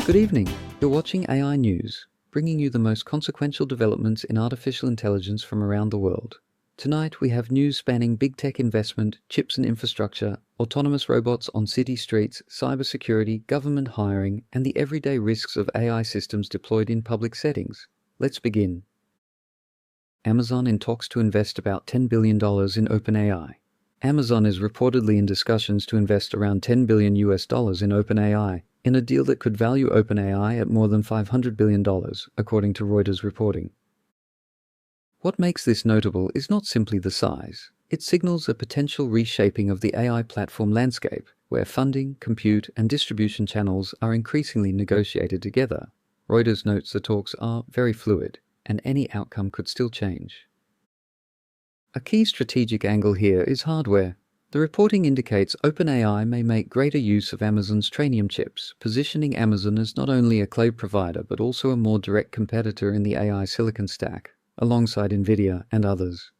Good evening. You're watching AI News, bringing you the most consequential developments in artificial intelligence from around the world. Tonight we have news spanning big tech investment, chips and infrastructure, autonomous robots on city streets, cybersecurity, government hiring, and the everyday risks of AI systems deployed in public settings. Let's begin. Amazon in talks to invest about $10 billion in OpenAI. Amazon is reportedly in discussions to invest around $10 billion in OpenAI, in a deal that could value OpenAI at more than $500 billion, according to Reuters reporting. What makes this notable is not simply the size. It signals a potential reshaping of the AI platform landscape, where funding, compute, and distribution channels are increasingly negotiated together. Reuters notes the talks are very fluid, and any outcome could still change. A key strategic angle here is hardware. The reporting indicates OpenAI may make greater use of Amazon's Trainium chips, positioning Amazon as not only a cloud provider but also a more direct competitor in the AI silicon stack, alongside NVIDIA and others.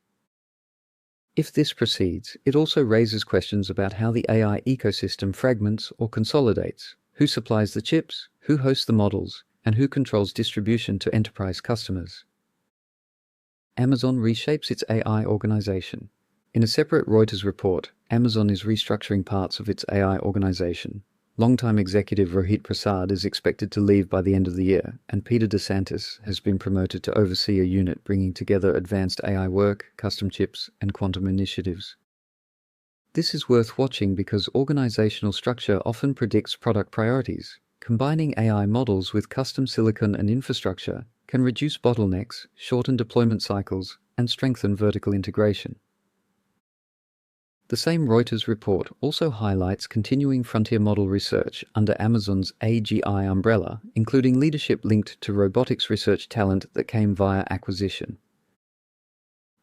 If this proceeds, it also raises questions about how the AI ecosystem fragments or consolidates, who supplies the chips, who hosts the models, and who controls distribution to enterprise customers. Amazon reshapes its AI organization. In a separate Reuters report, Amazon is restructuring parts of its AI organization. Longtime executive Rohit Prasad is expected to leave by the end of the year, and Peter DeSantis has been promoted to oversee a unit bringing together advanced AI work, custom chips, and quantum initiatives. This is worth watching because organizational structure often predicts product priorities. Combining AI models with custom silicon and infrastructure can reduce bottlenecks, shorten deployment cycles, and strengthen vertical integration. The same Reuters report also highlights continuing frontier model research under Amazon's AGI umbrella, including leadership linked to robotics research talent that came via acquisition.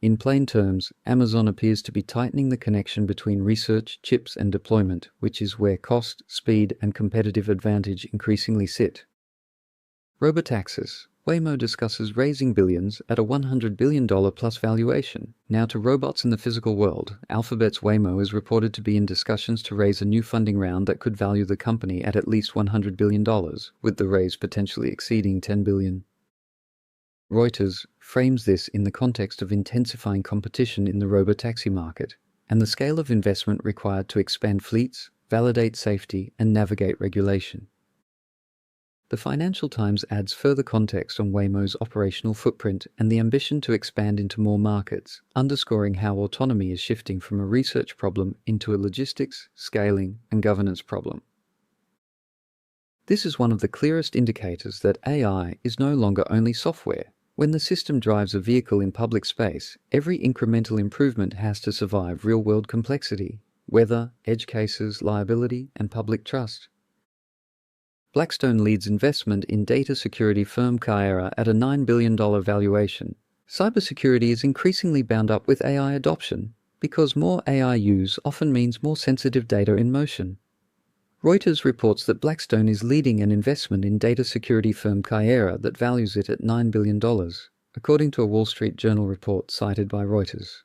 In plain terms, Amazon appears to be tightening the connection between research, chips, and deployment, which is where cost, speed, and competitive advantage increasingly sit. Robotaxis. Waymo discusses raising billions at a $100 billion plus valuation. Now to robots in the physical world. Alphabet's Waymo is reported to be in discussions to raise a new funding round that could value the company at least $100 billion, with the raise potentially exceeding $10 billion. Reuters frames this in the context of intensifying competition in the robotaxi market, and the scale of investment required to expand fleets, validate safety, and navigate regulation. The Financial Times adds further context on Waymo's operational footprint and the ambition to expand into more markets, underscoring how autonomy is shifting from a research problem into a logistics, scaling, and governance problem. This is one of the clearest indicators that AI is no longer only software. When the system drives a vehicle in public space, every incremental improvement has to survive real-world complexity, weather, edge cases, liability, and public trust. Blackstone leads investment in data security firm Cyera at a $9 billion valuation. Cybersecurity is increasingly bound up with AI adoption, because more AI use often means more sensitive data in motion. Reuters reports that Blackstone is leading an investment in data security firm Cyera that values it at $9 billion, according to a Wall Street Journal report cited by Reuters.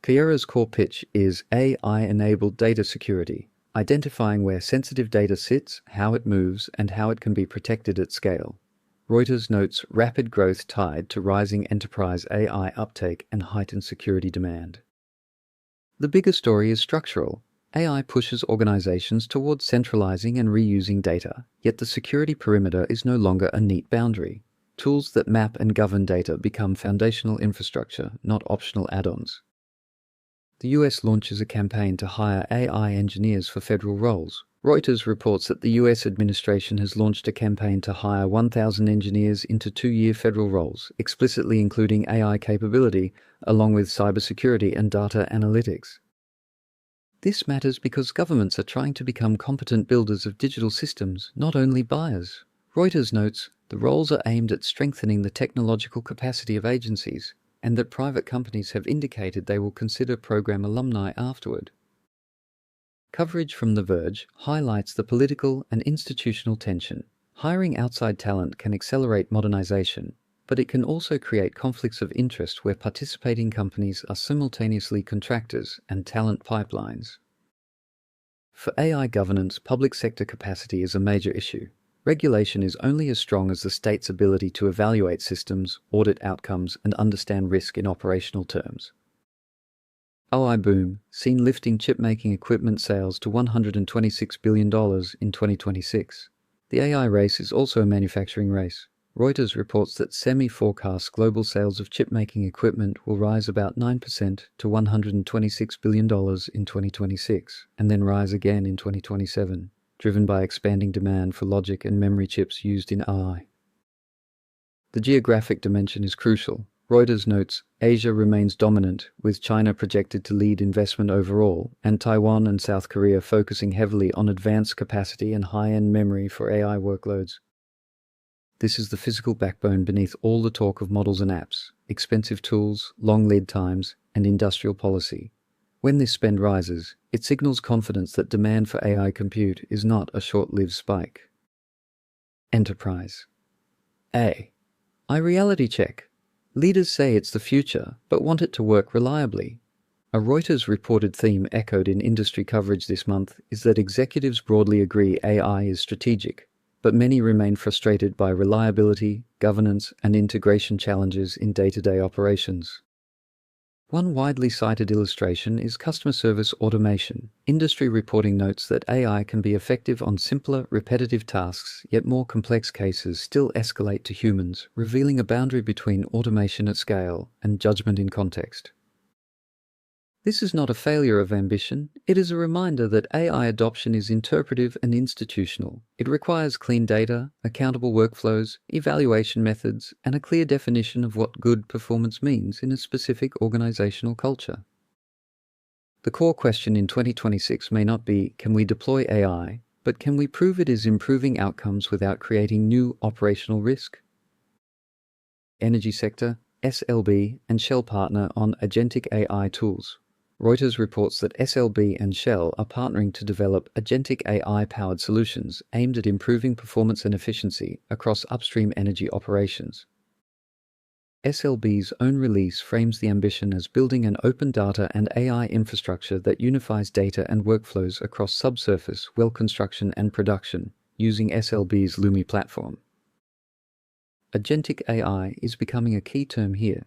Cyera's core pitch is AI-enabled data security, identifying where sensitive data sits, how it moves, and how it can be protected at scale. Reuters notes rapid growth tied to rising enterprise AI uptake and heightened security demand. The bigger story is structural. AI pushes organizations towards centralizing and reusing data, yet the security perimeter is no longer a neat boundary. Tools that map and govern data become foundational infrastructure, not optional add-ons. The US launches a campaign to hire AI engineers for federal roles. Reuters reports that the US administration has launched a campaign to hire 1,000 engineers into 2-year federal roles, explicitly including AI capability, along with cybersecurity and data analytics. This matters because governments are trying to become competent builders of digital systems, not only buyers. Reuters notes the roles are aimed at strengthening the technological capacity of agencies, and that private companies have indicated they will consider program alumni afterward. Coverage from The Verge highlights the political and institutional tension. Hiring outside talent can accelerate modernization, but it can also create conflicts of interest where participating companies are simultaneously contractors and talent pipelines. For AI governance, public sector capacity is a major issue. Regulation is only as strong as the state's ability to evaluate systems, audit outcomes, and understand risk in operational terms. AI boom, seen lifting chip-making equipment sales to $126 billion in 2026. The AI race is also a manufacturing race. Reuters reports that SEMI forecasts global sales of chip-making equipment will rise about 9% to $126 billion in 2026, and then rise again in 2027, driven by expanding demand for logic and memory chips used in AI. The geographic dimension is crucial. Reuters notes Asia remains dominant, with China projected to lead investment overall, and Taiwan and South Korea focusing heavily on advanced capacity and high-end memory for AI workloads. This is the physical backbone beneath all the talk of models and apps, expensive tools, long lead times, and industrial policy. When this spend rises, it signals confidence that demand for AI compute is not a short-lived spike. Enterprise. Reality check. Leaders say it's the future, but want it to work reliably. A Reuters reported theme echoed in industry coverage this month is that executives broadly agree AI is strategic, but many remain frustrated by reliability, governance, and integration challenges in day-to-day operations. One widely cited illustration is customer service automation. Industry reporting notes that AI can be effective on simpler, repetitive tasks, yet more complex cases still escalate to humans, revealing a boundary between automation at scale and judgment in context. This is not a failure of ambition. It is a reminder that AI adoption is interpretive and institutional. It requires clean data, accountable workflows, evaluation methods, and a clear definition of what good performance means in a specific organizational culture. The core question in 2026 may not be, can we deploy AI, but can we prove it is improving outcomes without creating new operational risk? Energy sector, SLB and Shell partner on agentic AI tools. Reuters reports that SLB and Shell are partnering to develop agentic AI-powered solutions aimed at improving performance and efficiency across upstream energy operations. SLB's own release frames the ambition as building an open data and AI infrastructure that unifies data and workflows across subsurface, well construction, and production, using SLB's Lumi platform. Agentic AI is becoming a key term here.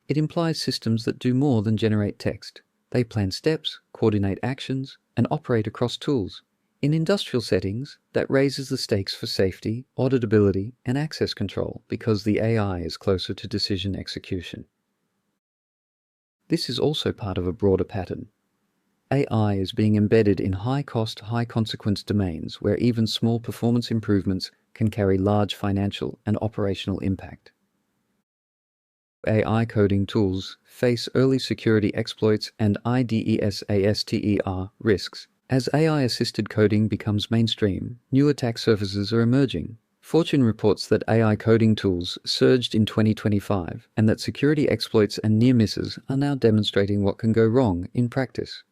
It implies systems that do more than generate text. They plan steps, coordinate actions, and operate across tools. In industrial settings, that raises the stakes for safety, auditability, and access control because the AI is closer to decision execution. This is also part of a broader pattern. AI is being embedded in high-cost, high-consequence domains where even small performance improvements can carry large financial and operational impact. AI coding tools face early security exploits and IDEsaster risks. As AI-assisted coding becomes mainstream, new attack surfaces are emerging. Fortune reports that AI coding tools surged in 2025 and that security exploits and near misses are now demonstrating what can go wrong in practice.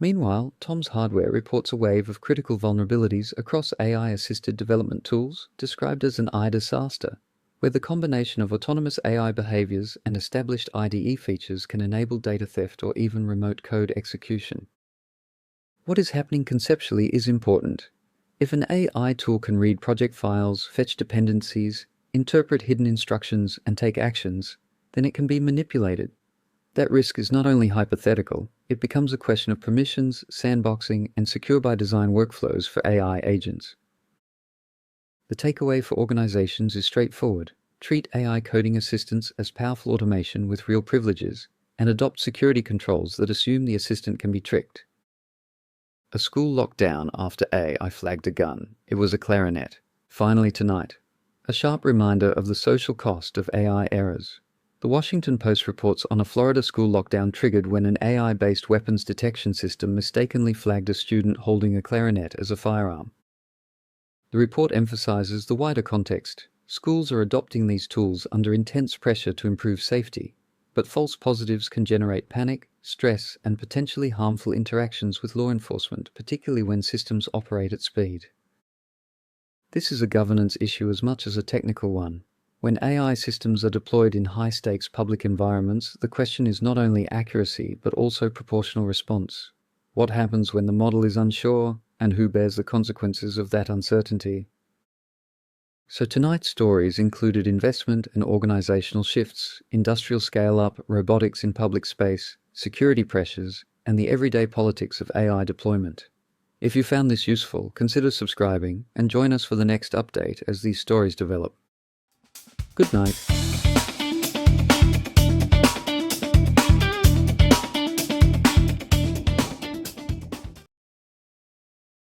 Meanwhile, Tom's Hardware reports a wave of critical vulnerabilities across AI-assisted development tools described as an IDEsaster, where the combination of autonomous AI behaviors and established IDE features can enable data theft or even remote code execution. What is happening conceptually is important. If an AI tool can read project files, fetch dependencies, interpret hidden instructions, and take actions, then it can be manipulated. That risk is not only hypothetical, it becomes a question of permissions, sandboxing, and secure-by-design workflows for AI agents. The takeaway for organizations is straightforward. Treat AI coding assistants as powerful automation with real privileges, and adopt security controls that assume the assistant can be tricked. A school locked down after I flagged a gun. It was a clarinet. Finally tonight. A sharp reminder of the social cost of AI errors. The Washington Post reports on a Florida school lockdown triggered when an AI-based weapons detection system mistakenly flagged a student holding a clarinet as a firearm. The report emphasizes the wider context. Schools are adopting these tools under intense pressure to improve safety, but false positives can generate panic, stress, and potentially harmful interactions with law enforcement, particularly when systems operate at speed. This is a governance issue as much as a technical one. When AI systems are deployed in high-stakes public environments, the question is not only accuracy, but also proportional response. What happens when the model is unsure, and who bears the consequences of that uncertainty? So tonight's stories included investment and organizational shifts, industrial scale-up, robotics in public space, security pressures, and the everyday politics of AI deployment. If you found this useful, consider subscribing and join us for the next update as these stories develop. Good night.